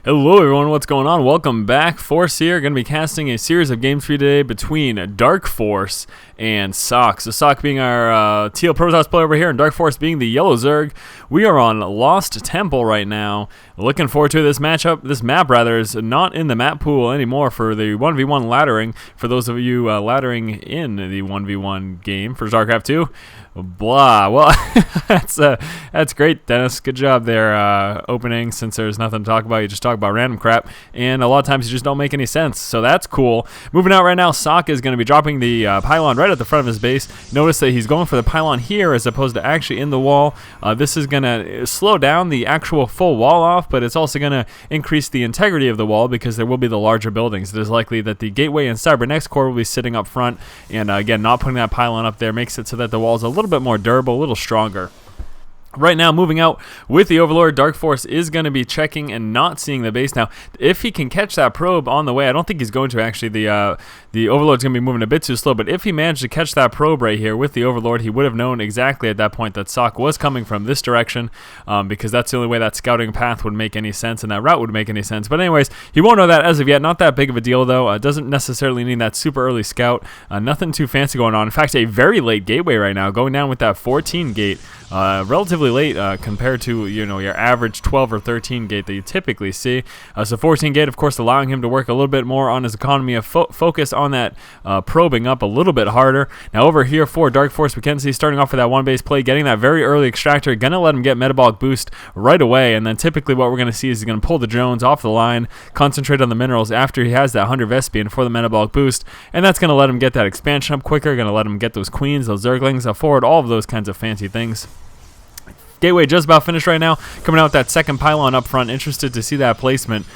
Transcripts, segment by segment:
Hello everyone, what's going on? Welcome back. Force here, going to be casting a series of games for you today between DarkForce and Socke. So Socke being our teal Protoss player over here and DarkForce being the yellow Zerg. We are on Lost Temple right now. Looking forward to this matchup. This map rather is not in the map pool anymore for the 1v1 laddering. For those of you laddering in the 1v1 game for StarCraft 2. Blah. Well, that's great, Dennis. Good job there opening. Since there's nothing to talk about, you just talk about random crap, and a lot of times you just don't make any sense, so that's cool. Moving out right now, Socke is going to be dropping the pylon right at the front of his base. Notice that he's going for the pylon here as opposed to actually in the wall. This is going to slow down the actual full wall off, but it's also going to increase the integrity of the wall because there will be the larger buildings. It is likely that the gateway and cybernetics core will be sitting up front, and again, not putting that pylon up there makes it so that the wall is a little bit more durable, a little stronger. Right now, moving out with the Overlord, DarkForce is going to be checking and not seeing the base. Now, if he can catch that probe on the way, I don't think he's going to actually. The Overlord's going to be moving a bit too slow, but if he managed to catch that probe right here with the Overlord, he would have known exactly at that point that Socke was coming from this direction, because that's the only way that scouting path would make any sense and that route would make any sense. But anyways, he won't know that as of yet. Not that big of a deal, though. It doesn't necessarily need that super early scout. Nothing too fancy going on. In fact, a very late gateway right now, going down with that 14 gate. Relatively late compared to your average 12 or 13 gate that you typically see. So 14 gate, of course, allowing him to work a little bit more on his economy of focus on that probing up a little bit harder. Now over here for DarkForce, we can see starting off with that one base play, getting that very early extractor, gonna let him get metabolic boost right away, and then typically what we're gonna see is he's gonna pull the drones off the line, concentrate on the minerals after he has that 100 Vespian for the metabolic boost, and that's gonna let him get that expansion up quicker, gonna let him get those queens, those zerglings forward, all of those kinds of fancy things. Gateway just about finished right now, coming out with that second pylon up front. Interested to see that placement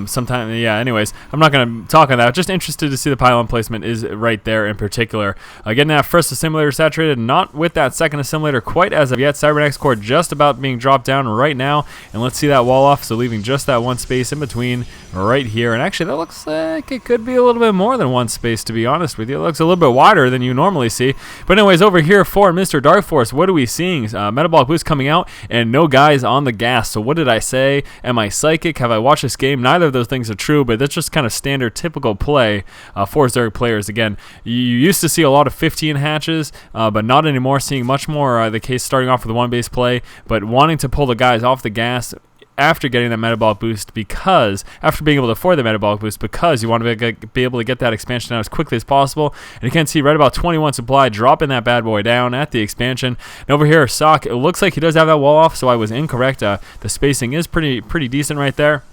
sometime. Yeah, anyways, I'm not going to talk on that. Just interested to see the pylon placement is right there in particular. Getting that first assimilator saturated, not with that second assimilator quite as of yet. Cybernetics core just about being dropped down right now, and let's see that wall off, so leaving just that one space in between right here. And actually, that looks like it could be a little bit more than one space, to be honest with you. It looks a little bit wider than you normally see. But anyways, over here for Mr. DarkForce, what are we seeing? Metabolic boost coming out, and no guys on the gas. So what did I say? Am I psychic? Have I watched this game? Neither of those things are true, but that's just kind of standard, typical play for Zerg players. Again, you used to see a lot of 15 hatches, but not anymore. Seeing much more the case starting off with the one base play, but wanting to pull the guys off the gas after getting that metabolic boost, because after being able to afford the metabolic boost, because you want to be able to get that expansion out as quickly as possible. And you can see right about 21 supply, dropping that bad boy down at the expansion. And over here, Socke, it looks like he does have that wall off, so I was incorrect. The spacing is pretty decent right there.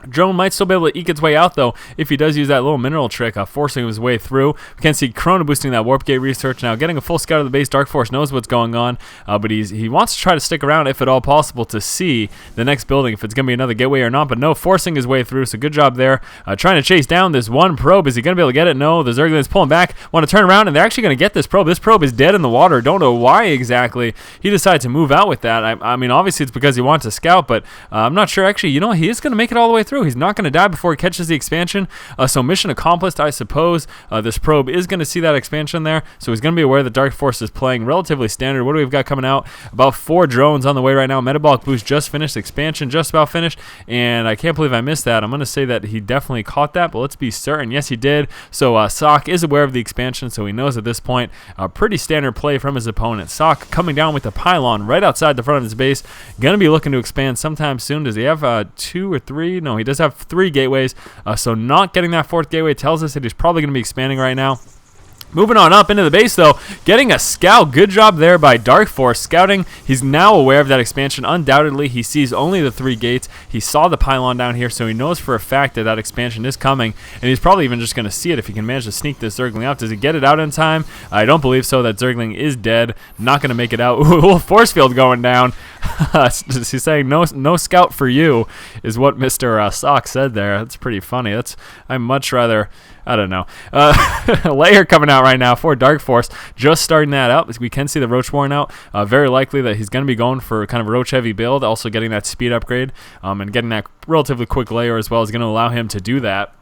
Drone might still be able to eke its way out, though, if he does use that little mineral trick, forcing his way through. We can see Chrono boosting that warp gate research. Now, getting a full scout of the base, DarkForce knows what's going on, but he wants to try to stick around, if at all possible, to see the next building, if it's going to be another gateway or not, but no, forcing his way through, so good job there. Trying to chase down this one probe. Is he going to be able to get it? No, the Zerglings pulling back, want to turn around, and they're actually going to get this probe. This probe is dead in the water. Don't know why exactly he decided to move out with that. I mean, obviously it's because he wants to scout, but I'm not sure. Actually, he is going to make it all the way through. He's not going to die before he catches the expansion, so mission accomplished, I suppose. This probe is going to see that expansion there, so he's going to be aware that DarkForce is playing relatively standard. What do we've got coming out? About 4 drones on the way right now. Metabolic boost just finished, expansion just about finished, and I can't believe I missed that. I'm going to say that he definitely caught that, but let's be certain. Yes, he did. So Socke is aware of the expansion, so he knows at this point a pretty standard play from his opponent. Socke coming down with the pylon right outside the front of his base, going to be looking to expand sometime soon. Does he have 2 or 3? No, he does have 3 gateways, so not getting that 4th gateway tells us that he's probably going to be expanding right now. Moving on up into the base, though, getting a scout. Good job there by DarkForce. Scouting, he's now aware of that expansion. Undoubtedly, he sees only the 3 gates. He saw the pylon down here, so he knows for a fact that that expansion is coming, and he's probably even just going to see it if he can manage to sneak this Zergling out. Does he get it out in time? I don't believe so. That Zergling is dead. Not going to make it out. Ooh, force field going down. He's saying no scout for you, is what Mr. Socke said there. That's pretty funny. I'd much rather, I don't know. Layer coming out right now for DarkForce, just starting that up. We can see the Roach worn out. Very likely that he's going to be going for kind of a Roach heavy build, also getting that speed upgrade, and getting that relatively quick layer as well is going to allow him to do that.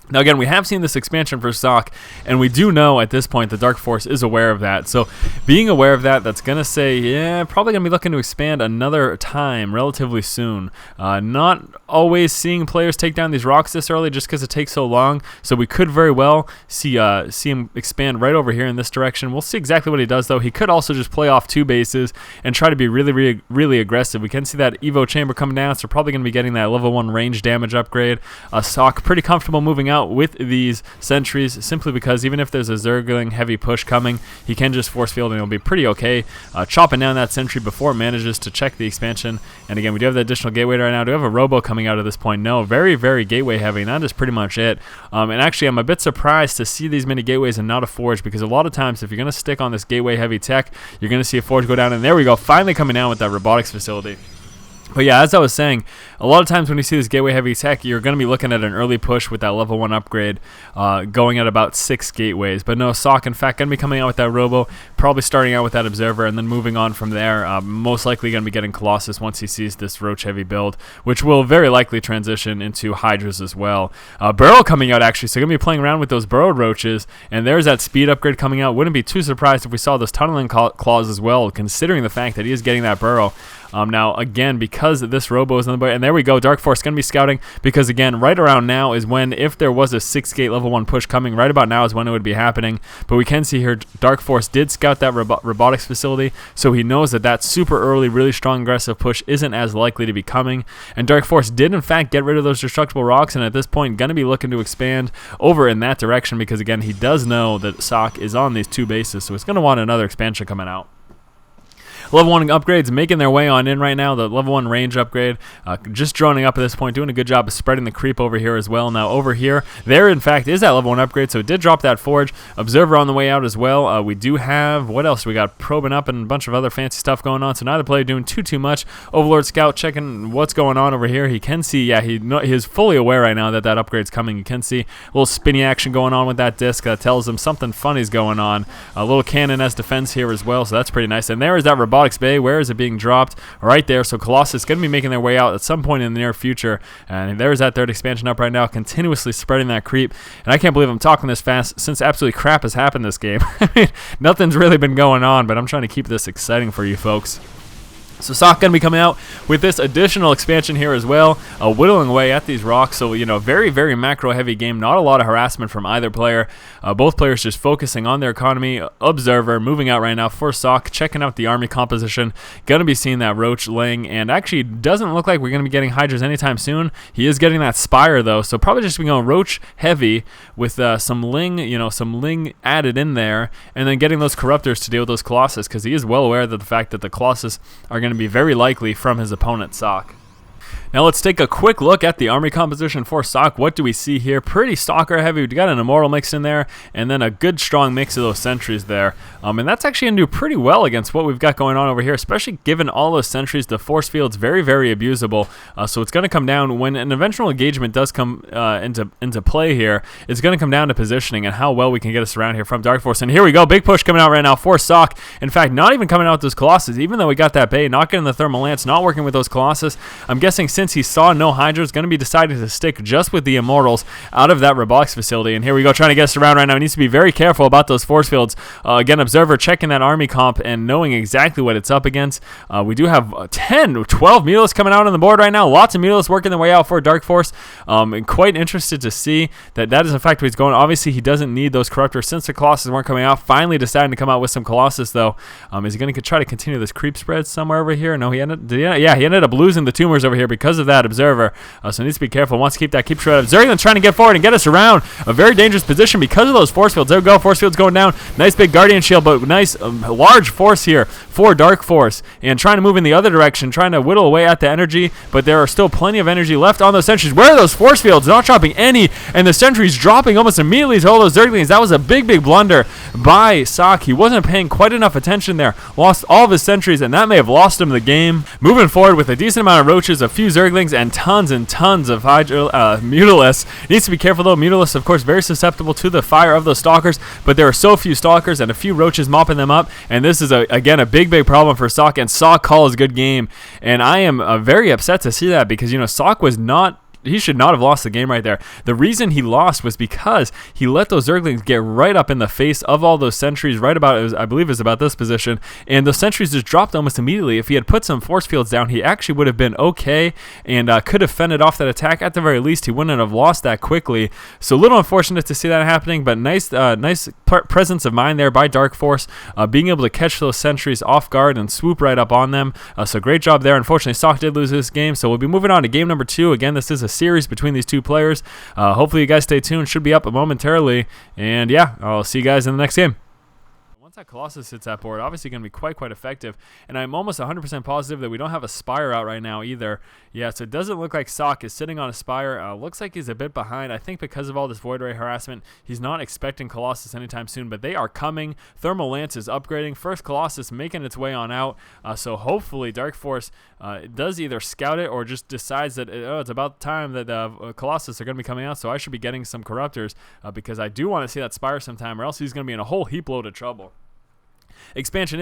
Now, again, we have seen this expansion for Socke, and we do know at this point the DarkForce is aware of that. So being aware of that, that's going to say, yeah, probably going to be looking to expand another time relatively soon. Not always seeing players take down these rocks this early just because it takes so long. So we could very well see him expand right over here in this direction. We'll see exactly what he does, though. He could also just play off 2 bases and try to be really, really aggressive. We can see that Evo chamber coming down, so we're probably going to be getting that level 1 range damage upgrade. Socke pretty comfortable moving out with these sentries, simply because even if there's a Zergling heavy push coming, he can just force field and he'll be pretty okay chopping down that sentry before it manages to check the expansion. And again, we do have the additional gateway right now. Do we have a robo coming out at this point? No, very gateway heavy, and that is pretty much it. And actually, I'm a bit surprised to see these many gateways and not a forge, because a lot of times if you're going to stick on this gateway heavy tech, you're going to see a forge go down. And there we go, finally coming down with that robotics facility. But yeah, as I was saying, a lot of times when you see this gateway heavy tech, you're going to be looking at an early push with that level 1 upgrade going at about 6 gateways. But no, Socke, in fact, going to be coming out with that robo, probably starting out with that observer, and then moving on from there. Most likely going to be getting Colossus once he sees this roach heavy build, which will very likely transition into Hydras as well. Burrow coming out, actually, so going to be playing around with those burrowed roaches, and there's that speed upgrade coming out. Wouldn't be too surprised if we saw those tunneling claws as well, considering the fact that he is getting that burrow. Now, again, because this robo is on the board, and there we go, DarkForce going to be scouting, because, again, right around now is when, if there was a 6-gate level 1 push coming, right about now is when it would be happening. But we can see here, DarkForce did scout that robotics facility, so he knows that that super early, really strong aggressive push isn't as likely to be coming. And DarkForce did, in fact, get rid of those destructible rocks, and at this point, going to be looking to expand over in that direction, because, again, he does know that Socke is on these 2 bases, so he's going to want another expansion coming out. Level 1 upgrades making their way on in right now. The level 1 range upgrade just droning up at this point, doing a good job of spreading the creep over here as well. Now over here, there in fact is that level 1 upgrade, so it did drop that forge. Observer on the way out as well. We do have, what else? We got probing up and a bunch of other fancy stuff going on, so neither player doing too much. Overlord Scout checking what's going on over here. He can see, yeah, he is fully aware right now that that upgrade's coming. You can see a little spinny action going on with that disc that tells him something funny's going on. A little cannon as defense here as well, so that's pretty nice. And there is that robotics bay. Where is it being dropped? Right there. So Colossus going to be making their way out at some point in the near future. And there's that 3rd expansion up right now, continuously spreading that creep. And I can't believe I'm talking this fast since absolutely crap has happened this game. I mean, nothing's really been going on, but I'm trying to keep this exciting for you folks. So Socke going to be coming out with this additional expansion here as well, whittling away at these rocks. So, you know, very macro heavy game. Not a lot of harassment from either player. Both players just focusing on their economy. Observer moving out right now for Socke, checking out the army composition. Going to be seeing that roach laying, and actually doesn't look like we're going to be getting Hydras anytime soon. He is getting that Spire though, so probably just going roach heavy with some Ling, some Ling added in there, and then getting those Corruptors to deal with those Colossus, because he is well aware of the fact that the Colossus are going to be very likely from his opponent Socke. Now let's take a quick look at the army composition for Socke. What do we see here? Pretty stalker heavy. We've got an immortal mix in there, and then a good strong mix of those sentries there. And that's actually going to do pretty well against what we've got going on over here, especially given all those sentries. The force field's very abusable. So it's going to come down when an eventual engagement does come into play here. It's going to come down to positioning and how well we can get us around here from DarkForce. And here we go. Big push coming out right now for Socke. In fact, not even coming out with those Colossus, even though we got that bay, not getting the thermal lance, not working with those Colossus. I'm guessing since he saw no Hydra, is going to be deciding to stick just with the Immortals out of that robotics facility. And here we go, trying to get us around right now. He needs to be very careful about those force fields. Again, Observer checking that army comp and knowing exactly what it's up against. We do have 12 Mutalisks coming out on the board right now. Lots of Mutalisks working their way out for DarkForce. And quite interested to see that is in fact where he's going. Obviously, he doesn't need those Corruptors since the Colossus weren't coming out. Finally deciding to come out with some Colossus, though. Is he going to try to continue this creep spread somewhere over here? No, he ended up losing the tumors over here because of that Observer. So he needs to be careful. Wants to keep that shred. Zergling trying to get forward and get us around a very dangerous position because of those force fields. There we go. Force fields going down. Nice big Guardian Shield, but nice large force here for DarkForce. And trying to move in the other direction, trying to whittle away at the energy, but there are still plenty of energy left on those sentries. Where are those force fields? Not dropping any, and the sentries dropping almost immediately to all those Zerglings. That was a big blunder by Socke. He wasn't paying quite enough attention there. Lost all of his sentries, and that may have lost him the game. Moving forward with a decent amount of roaches, a few Zerglings, and tons of Mutalisks. Needs to be careful though. Mutalisks, of course, very susceptible to the fire of those Stalkers, but there are so few Stalkers and a few roaches mopping them up, and this is again a big problem for Socke, and Socke calls good game, and I am very upset to see that because Socke was not should not have lost the game right there. The reason he lost was because he let those Zerglings get right up in the face of all those sentries, right about, I believe it was about this position, and those sentries just dropped almost immediately. If he had put some force fields down, he actually would have been okay and could have fended off that attack. At the very least, he wouldn't have lost that quickly. So a little unfortunate to see that happening, but nice presence of mind there by DarkForce, being able to catch those sentries off guard and swoop right up on them. So great job there. Unfortunately, Socke did lose this game, so we'll be moving on to game number 2. Again, this is a series between these two players. Hopefully you guys stay tuned. Should be up momentarily. And yeah, I'll see you guys in the next game. Once that Colossus hits that board, obviously going to be quite effective, and I'm almost 100% positive that we don't have a Spire out right now either. Yeah, so it doesn't look like Socke is sitting on a Spire. Looks like he's a bit behind. I think because of all this Void Ray harassment, he's not expecting Colossus anytime soon, but they are coming. Thermal Lance is upgrading. First Colossus making its way on out, so hopefully DarkForce does either scout it or just decides that it's about time that Colossus are going to be coming out, so I should be getting some Corruptors because I do want to see that Spire sometime, or else he's going to be in a whole heap load of trouble. Expansion is